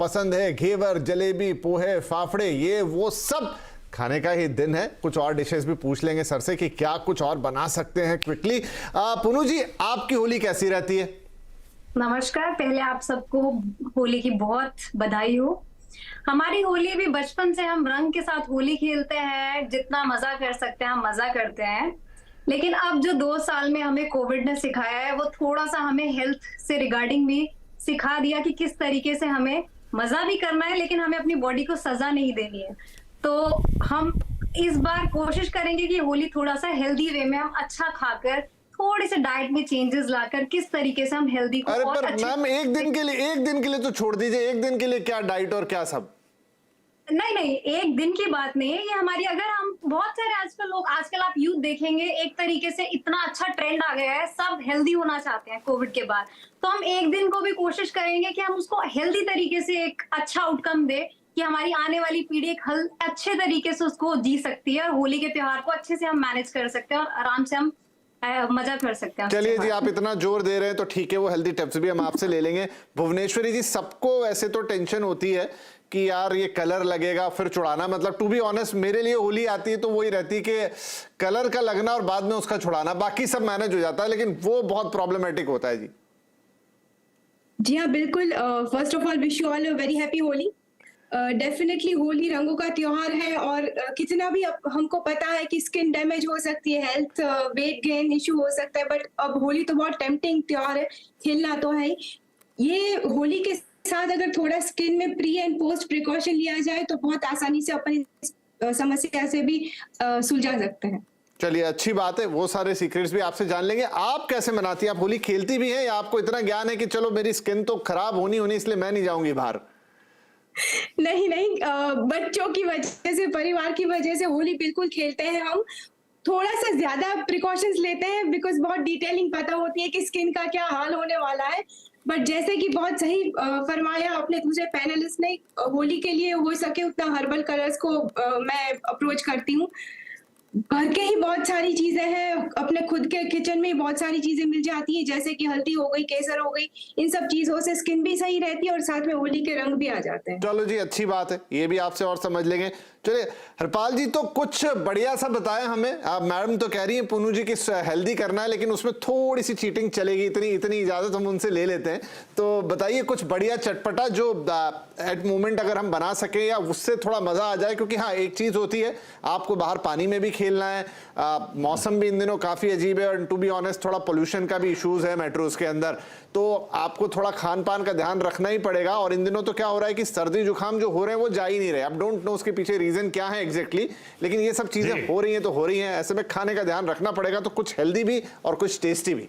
पसंद है घेवर, जलेबी, पोहे, फाफड़े, ये वो सब खाने का ही दिन है। कुछ और डिशेस भी पूछ लेंगे सर से कि क्या कुछ और बना सकते हैं क्विकली। पुनू जी, आपकी होली कैसी रहती है? नमस्कार, पहले आप सबको होली की बहुत बधाई हो। हमारी होली भी बचपन से हम रंग के साथ होली खेलते हैं, जितना मजा कर सकते हैं हम मजा करते हैं। लेकिन अब जो 2 साल में हमें कोविड ने सिखाया है, वो थोड़ा सा हमें हेल्थ से रिगार्डिंग भी सिखा दिया कि किस तरीके से हमें मजा भी करना है, लेकिन हमें अपनी बॉडी को सजा नहीं देनी है। तो हम इस बार कोशिश करेंगे कि होली थोड़ा सा हेल्दी वे में हम अच्छा खाकर, थोड़े से डाइट में चेंजेस लाकर किस तरीके से हम हेल्दी को और अच्छे। मैम एक दिन के लिए तो छोड़ दीजिए, एक दिन के लिए क्या डाइट और क्या सब? नहीं, एक दिन की बात नहीं है ये हमारी। अगर हम बहुत सारे आजकल आप यूथ देखेंगे, एक तरीके से इतना अच्छा ट्रेंड आ गया है, सब हेल्दी होना चाहते हैं कोविड के बाद। तो हम एक दिन को भी कोशिश करेंगे कि हम उसको हेल्दी तरीके से एक अच्छा आउटकम दे, कि हमारी आने वाली पीढ़ी एक अच्छे तरीके से उसको जी सकती है और होली के त्योहार को अच्छे से हम मैनेज कर सकते हैं और आराम से हम मजा कर सकते हैं। चलिए जी, आप इतना जोर दे रहे हैं तो ठीक है, वो हेल्दी टिप्स भी हम आपसे ले लेंगे। भुवनेश्वरी जी, सबको ऐसे तो टेंशन होती है कि यार ये कलर लगेगा फिर छुड़ाना, मतलब टू बी ऑनेस्ट मेरे लिए होली आती है तो वही रहती है कि कलर का लगना और बाद में उसका छुड़ाना, बाकी सब मैनेज हो जाता है, लेकिन वो बहुत प्रॉब्लमेटिक होता है। जी हाँ, बिल्कुल। First of all wish you all a very happy Holi. Definitely Holi रंगों का त्योहार है और कितना भी अब हमको पता है कि स्किन डैमेज हो सकती है, हेल्थ वेट गेन इशू हो सकता है, बट अब होली तो बहुत टेम्पटिंग त्योहार है, खेलना तो है। ये होली के साथ अगर थोड़ा स्किन में प्री एंड पोस्ट प्रिकॉशन लिया जाए तो बहुत आसानी से अपनी समस्या से भी सुलझा सकते हैं। चलिए, अच्छी बात है, वो सारे सीक्रेट्स भी आपसे जान लेंगे। आप कैसे मनाती हैं? आप होली खेलती भी हैं या आपको इतना ज्ञान है कि चलो मेरी स्किन तो खराब होनी इसलिए मैं नहीं जाऊंगी बाहर? नहीं, बच्चों की वजह से, परिवार की वजह से होली बिल्कुल खेलते हैं हम। थोड़ा सा ज्यादा प्रिकॉशंस लेते हैं बिकॉज बहुत डिटेलिंग पता होती है कि स्किन का क्या हाल होने वाला है। बट जैसे कि बहुत सही फरमाया अपने दूसरे पैनलिस्ट ने, होली के लिए हो सके उतना हर्बल कलर्स को मैं अप्रोच करती हूँ। घर के ही बहुत सारी चीजें हैं, अपने खुद के किचन में बहुत सारी चीजें मिल जाती है, जैसे कि हल्दी हो गई, केसर हो गई। इन सब चीजों से स्किन भी सही रहती है और साथ में होली के रंग भी आ जाते हैं। चलो जी, अच्छी बात है, ये भी आपसे और समझ लेंगे। चलिए हरपाल जी, तो कुछ बढ़िया सा बताएं हमें। आप मैडम तो कह रही हैं पुनू जी की हेल्दी करना है, लेकिन उसमें थोड़ी सी चीटिंग चलेगी, इतनी इजाजत हम उनसे ले लेते हैं। तो बताइए कुछ बढ़िया चटपटा जो एट मोमेंट अगर हम बना सके या उससे थोड़ा मजा आ जाए। क्योंकि हाँ, एक चीज होती है, आपको बाहर पानी में भी खेलना है, मौसम भी इन दिनों काफी अजीब है और टू बी ऑनेस्ट थोड़ा पोल्यूशन का भी इश्यूज है मेट्रोज के अंदर, तो आपको थोड़ा खान पान का ध्यान रखना ही पड़ेगा। और इन दिनों तो क्या हो रहा है कि सर्दी जुकाम जो हो रहे हैं वो जा ही नहीं रहे। अब डोंट नो उसके पीछे रीजन क्या है एग्जैक्टली, लेकिन ये सब चीजें हो रही हैं तो हो रही हैं। ऐसे में खाने का ध्यान रखना पड़ेगा, तो कुछ हेल्दी भी और कुछ टेस्टी भी।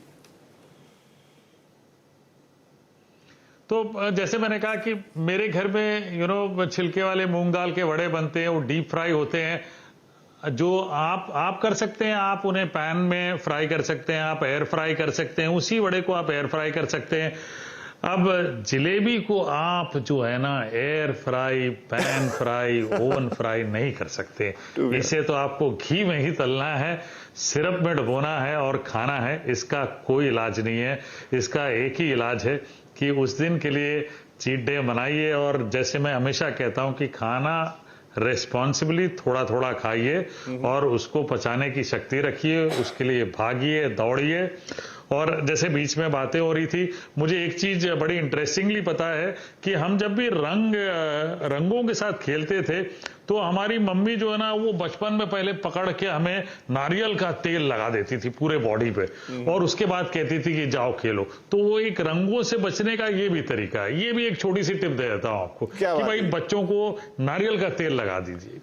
तो जैसे मैंने कहा कि मेरे घर में छिलके वाले मूंग दाल के वड़े बनते हैं, वो डीप फ्राई होते हैं। जो आप कर सकते हैं, आप उन्हें पैन में फ्राई कर सकते हैं, आप एयर फ्राई कर सकते हैं, उसी वड़े को आप एयर फ्राई कर सकते हैं। अब जलेबी को आप जो है ना, air fry, pan fry, oven fry नहीं कर सकते। इसे तो आपको घी में ही तलना है, सिरप में डुबोना है और खाना है। इसका कोई इलाज नहीं है। इसका एक ही इलाज है कि उस दिन के लिए चीट डे मनाइए, और जैसे मैं हमेशा कहता हूं कि खाना रेस्पॉन्सिबली थोड़ा थोड़ा खाइए और उसको पचाने की शक्ति रखिए, उसके लिए भागिए, दौड़िए। और जैसे बीच में बातें हो रही थी, मुझे एक चीज बड़ी इंटरेस्टिंगली पता है कि हम जब भी रंगों के साथ खेलते थे तो हमारी मम्मी जो है ना, वो बचपन में पहले पकड़ के हमें नारियल का तेल लगा देती थी पूरे बॉडी पे और उसके बाद कहती थी कि जाओ खेलो। तो वो एक रंगों से बचने का ये भी तरीका है। ये भी एक छोटी सी टिप दे देता हूं आपको कि भाई बच्चों को नारियल का तेल लगा दीजिए।